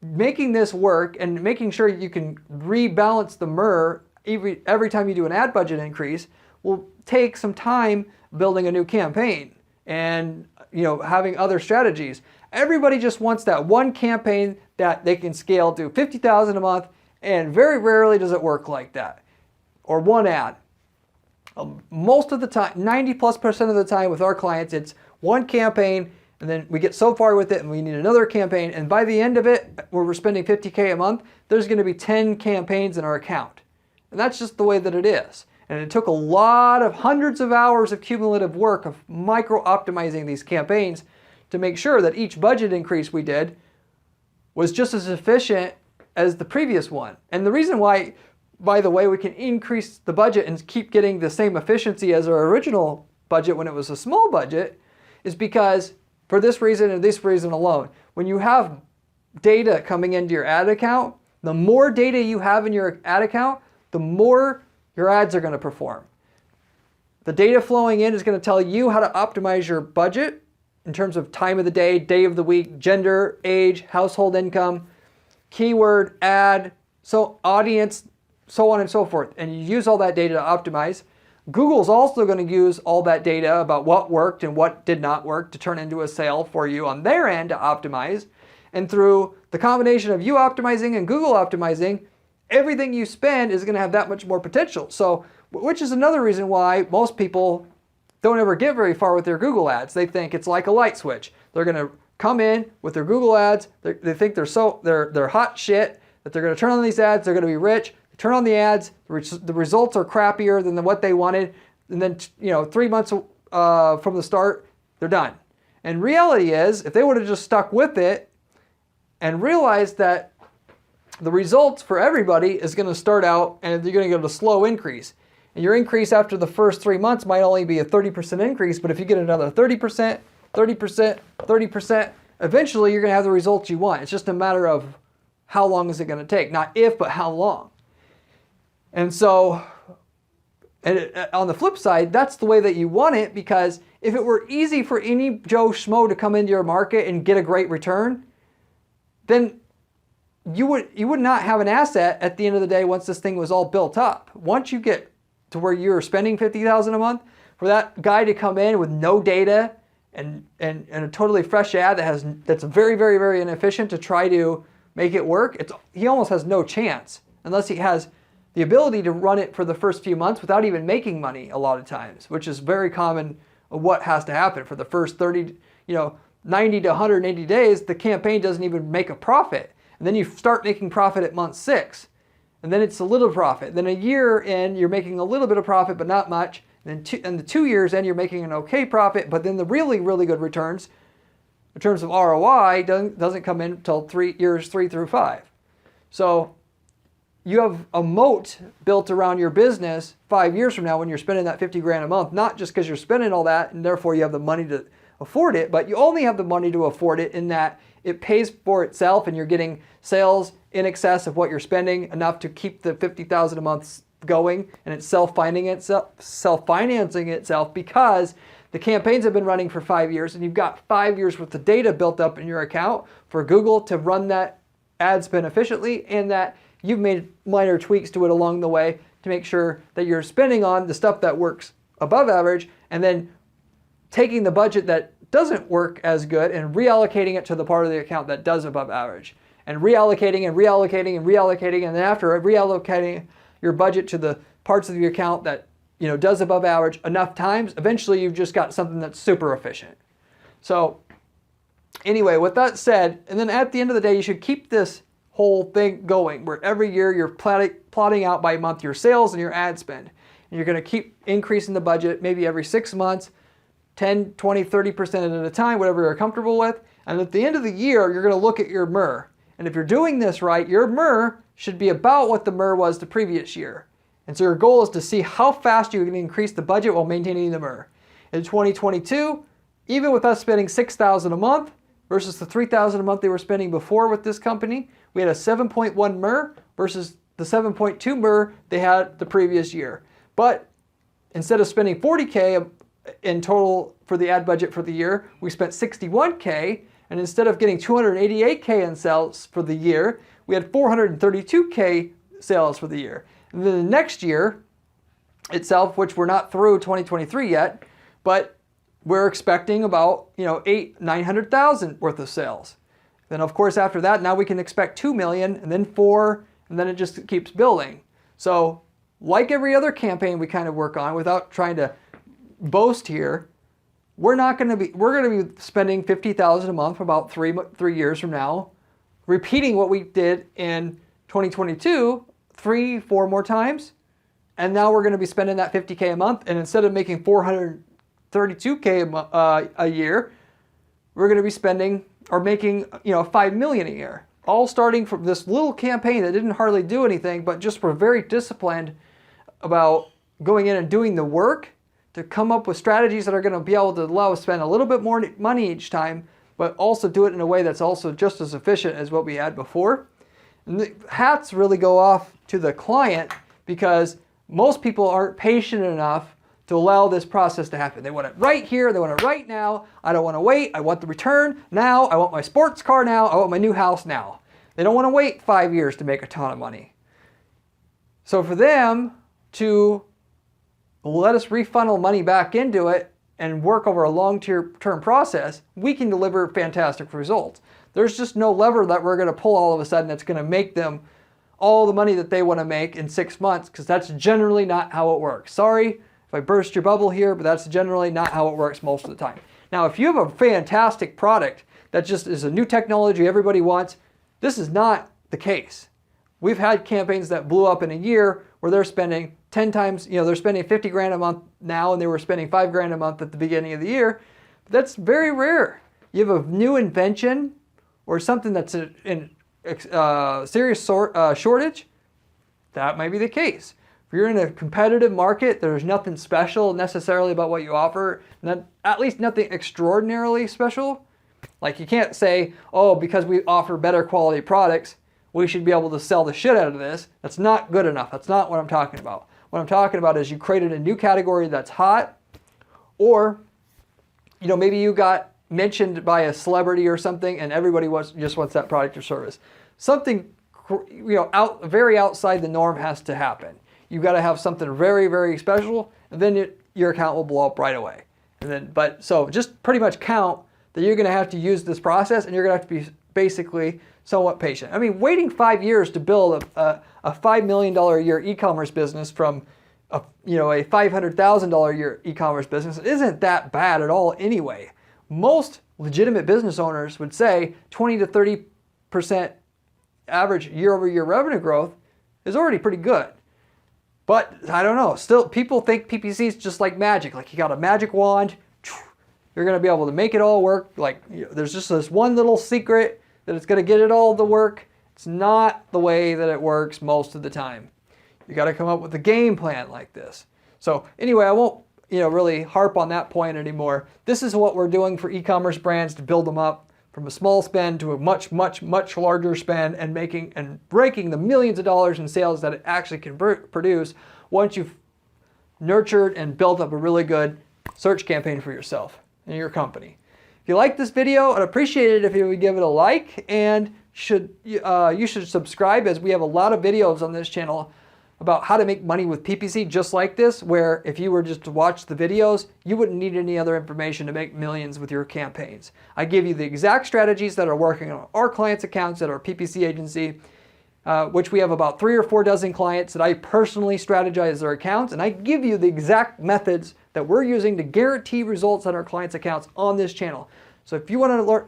Making this work and making sure you can rebalance the MER every time you do an ad budget increase will take some time building a new campaign and having other strategies. Everybody just wants that one campaign that they can scale to $50,000 a month, and very rarely does it work like that. Or one ad. Most of the time, 90+% of the time with our clients, it's one campaign And then we get so far with it and we need another campaign. And by the end of it, where we're spending $50K a month, there's going to be 10 campaigns in our account. And that's just the way that it is. And it took a lot of hundreds of hours of cumulative work of micro-optimizing these campaigns to make sure that each budget increase we did was just as efficient as the previous one. And the reason why, by the way, we can increase the budget and keep getting the same efficiency as our original budget when it was a small budget is because for this reason and this reason alone, when you have data coming into your ad account, the more data you have in your ad account, the more your ads are going to perform. The data flowing in is going to tell you how to optimize your budget in terms of time of the day of the week, gender, age, household income, keyword, ad, so audience, so on and so forth. And you use all that data to optimize. Google's also going to use all that data about what worked and what did not work to turn into a sale for you on their end to optimize. And through the combination of you optimizing and Google optimizing, everything you spend is going to have that much more potential. So, which is another reason why most people don't ever get very far with their Google ads. They think it's like a light switch. They're going to come in with their Google ads. They think they're hot shit, that they're going to turn on these ads, they're going to be rich. They turn on the ads, the results are crappier than what they wanted. And then, 3 months from the start, they're done. And reality is, if they would have just stuck with it and realized that the results for everybody is going to start out and you're going to get a slow increase. And your increase after the first 3 months might only be a 30% increase, but if you get another 30%, 30%, 30%, eventually you're going to have the results you want. It's just a matter of how long is it going to take. Not if, but how long. And so, on the flip side, that's the way that you want it, because if it were easy for any Joe Schmo to come into your market and get a great return, then you would not have an asset at the end of the day once this thing was all built up. Once you get to where you're spending $50,000 a month, for that guy to come in with no data and a totally fresh ad that's very, very, very inefficient to try to make it work, he almost has no chance unless he has the ability to run it for the first few months without even making money a lot of times, which is very common of what has to happen for the first 90 to 180 days. The campaign doesn't even make a profit. And then you start making profit at month 6. And then it's a little profit. Then a year in, you're making a little bit of profit, but not much. And then the 2 years in, you're making an okay profit. But then the really, really good returns, in terms of ROI, doesn't come in until years 3 through 5. So you have a moat built around your business 5 years from now when you're spending that 50 grand a month, not just because you're spending all that and therefore you have the money to afford it, but you only have the money to afford it in that it pays for itself and you're getting sales in excess of what you're spending, enough to keep the $50,000 a month going, and it's self-financing itself because the campaigns have been running for 5 years and you've got 5 years worth of data built up in your account for Google to run that ad spend efficiently, and that you've made minor tweaks to it along the way to make sure that you're spending on the stuff that works above average and then taking the budget that doesn't work as good and reallocating it to the part of the account that does above average, and reallocating and reallocating and reallocating, and then after reallocating your budget to the parts of the account that does above average enough times, eventually you've just got something that's super efficient. So anyway, with that said, and then at the end of the day, you should keep this whole thing going where every year you're plotting out by month your sales and your ad spend. And you're going to keep increasing the budget maybe every 6 months, 10, 20, 30% at a time, whatever you're comfortable with. And at the end of the year, you're going to look at your MER. And if you're doing this right, your MER should be about what the MER was the previous year. And so your goal is to see how fast you can increase the budget while maintaining the MER. In 2022, even with us spending $6,000 a month versus the $3,000 a month they were spending before with this company, we had a 7.1 MER versus the 7.2 MER they had the previous year. But instead of spending $40K in total for the ad budget for the year, we spent $61K, and instead of getting $288K in sales for the year, we had $432K sales for the year. And then the next year itself, which we're not through 2023 yet, but we're expecting about $900,000 worth of sales. Then of course after that, now we can expect 2 million, and then 4, and then it just keeps building. So like every other campaign we kind of work on, without trying to boast here, we're going to be spending $50,000 a month for about three years from now, repeating what we did in 2022 4 more times. And now we're going to be spending that $50K a month. And instead of making $432K a year, we're going to be spending or making, $5 million a year. All starting from this little campaign that didn't hardly do anything, but just were very disciplined about going in and doing the work to come up with strategies that are going to be able to allow us to spend a little bit more money each time, but also do it in a way that's also just as efficient as what we had before. And the hats really go off to the client, because most people aren't patient enough to allow this process to happen. They want it right here, they want it right now. I don't want to wait, I want the return now, I want my sports car now, I want my new house now. They don't want to wait 5 years to make a ton of money. So for them to let us refunnel money back into it and work over a long-term process, we can deliver fantastic results. There's just no lever that we're going to pull all of a sudden that's going to make them all the money that they want to make in 6 months, because that's generally not how it works. Sorry if I burst your bubble here, but that's generally not how it works most of the time. Now, if you have a fantastic product that just is a new technology everybody wants, this is not the case. We've had campaigns that blew up in a year where they're spending 10 times, they're spending 50 grand a month now, and they were spending 5 grand a month at the beginning of the year. But that's very rare. You have a new invention or something that's in serious shortage, that might be the case. If you're in a competitive market, there's nothing special necessarily about what you offer, at least nothing extraordinarily special. Like, you can't say, oh, because we offer better quality products, we should be able to sell the shit out of this. That's not good enough. That's not what I'm talking about. What I'm talking about is you created a new category that's hot, or maybe you got mentioned by a celebrity or something, and everybody just wants that product or service. Something very outside the norm has to happen. You've got to have something very, very special, and then your account will blow up right away. So just pretty much count that you're going to have to use this process, and you're going to have to be basically somewhat patient. I mean, waiting 5 years to build a $5 million a year e-commerce business from a $500,000 a year e-commerce business isn't that bad at all anyway. Most legitimate business owners would say 20 to 30% average year-over-year revenue growth is already pretty good. But I don't know, still people think PPC is just like magic. Like, you got a magic wand, you're going to be able to make it all work. Like, there's just this one little secret that it's going to get it all to work. It's not the way that it works most of the time. You got to come up with a game plan like this. So anyway, I won't really harp on that point anymore. This is what we're doing for e-commerce brands to build them up from a small spend to a much, much, much larger spend, and breaking the millions of dollars in sales that it actually can produce once you've nurtured and built up a really good search campaign for yourself and your company. If you like this video, I'd appreciate it if you would give it a like, and you should subscribe, as we have a lot of videos on this channel about how to make money with PPC just like this, where if you were just to watch the videos, you wouldn't need any other information to make millions with your campaigns. I give you the exact strategies that are working on our clients' accounts at our PPC agency, which we have about 3 or 4 dozen clients that I personally strategize their accounts, and I give you the exact methods that we're using to guarantee results on our clients' accounts on this channel. So if you want to learn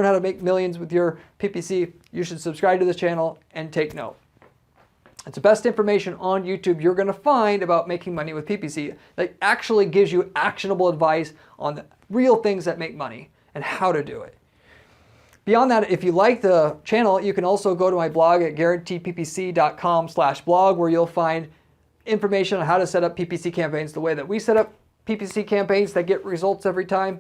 how to make millions with your PPC, you should subscribe to this channel and take note. It's the best information on YouTube you're going to find about making money with PPC that actually gives you actionable advice on the real things that make money and how to do it. Beyond that, if you like the channel, you can also go to my blog at guaranteedppc.com/blog, where you'll find information on how to set up PPC campaigns the way that we set up PPC campaigns that get results every time.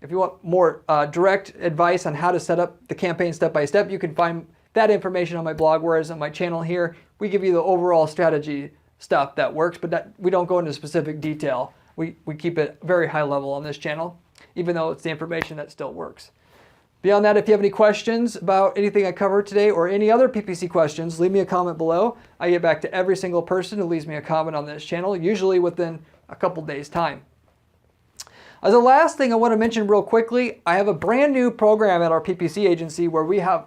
If you want more direct advice on how to set up the campaign step by step, you can find that information on my blog, whereas on my channel here, we give you the overall strategy stuff that works, but we don't go into specific detail. We keep it very high level on this channel, even though it's the information that still works. Beyond that, if you have any questions about anything I covered today or any other PPC questions, leave me a comment below. I get back to every single person who leaves me a comment on this channel, usually within a couple days' time. As a last thing I want to mention real quickly, I have a brand new program at our PPC agency where we have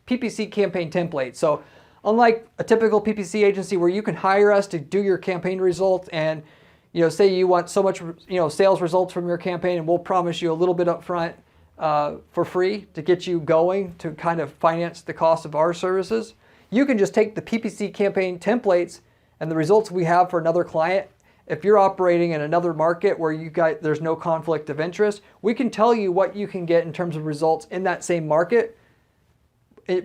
PPC campaign templates. So unlike a typical PPC agency where you can hire us to do your campaign results and say you want so much, sales results from your campaign, and we'll promise you a little bit up front for free to get you going to kind of finance the cost of our services. You can just take the PPC campaign templates and the results we have for another client. If you're operating in another market where there's no conflict of interest, we can tell you what you can get in terms of results in that same market,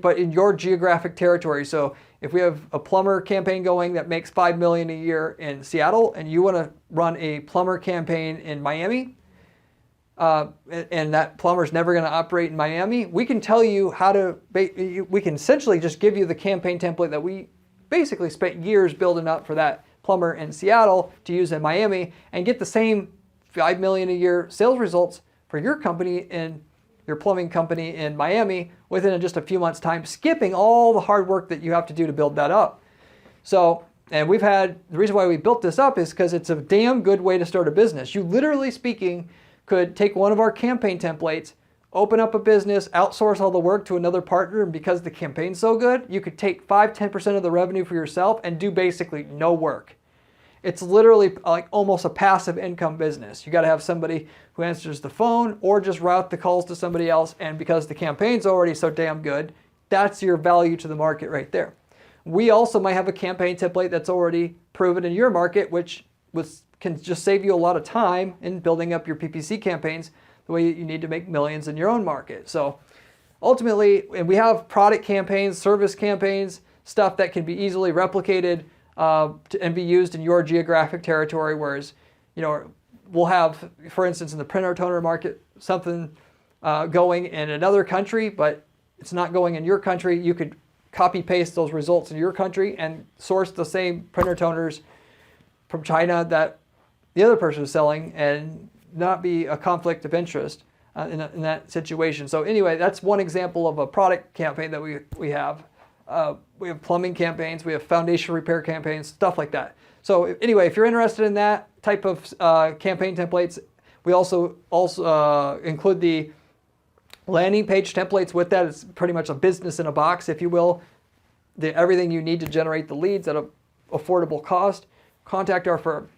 but in your geographic territory. So if we have a plumber campaign going that makes $5 million a year in Seattle, and you want to run a plumber campaign in Miami, and that plumber's never going to operate in Miami, we can tell you how to, we can essentially just give you the campaign template that we basically spent years building up for that plumber in Seattle to use in Miami, and get the same $5 million a year sales results for your company in your plumbing company in Miami within just a few months' time, skipping all the hard work that you have to do to build that up. So, and the reason why we built this up is because it's a damn good way to start a business. You literally speaking could take one of our campaign templates, open up a business, outsource all the work to another partner, and because the campaign's so good, you could take 5-10% of the revenue for yourself and do basically no work. It's literally like almost a passive income business. You got to have somebody who answers the phone or just route the calls to somebody else, and because the campaign's already so damn good, that's your value to the market right there. We also might have a campaign template that's already proven in your market, which can just save you a lot of time in building up your PPC campaigns the way you need to make millions in your own market. So ultimately, and we have product campaigns, service campaigns, stuff that can be easily replicated and be used in your geographic territory, whereas, we'll have, for instance, in the printer toner market, something going in another country, but it's not going in your country. You could copy paste those results in your country and source the same printer toners from China that the other person is selling, and not be a conflict of interest in that situation. So anyway, that's one example of a product campaign that we have. We have plumbing campaigns, we have foundation repair campaigns, stuff like that. So anyway, if you're interested in that type of campaign templates, we also include the landing page templates with that. It's pretty much a business in a box, if you will. Everything you need to generate the leads at an affordable cost. Contact our firm.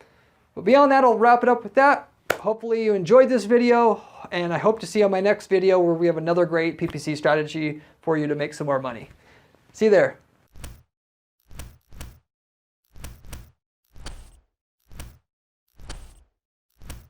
But beyond that, I'll wrap it up with that. Hopefully you enjoyed this video, and I hope to see you on my next video where we have another great PPC strategy for you to make some more money. See you there.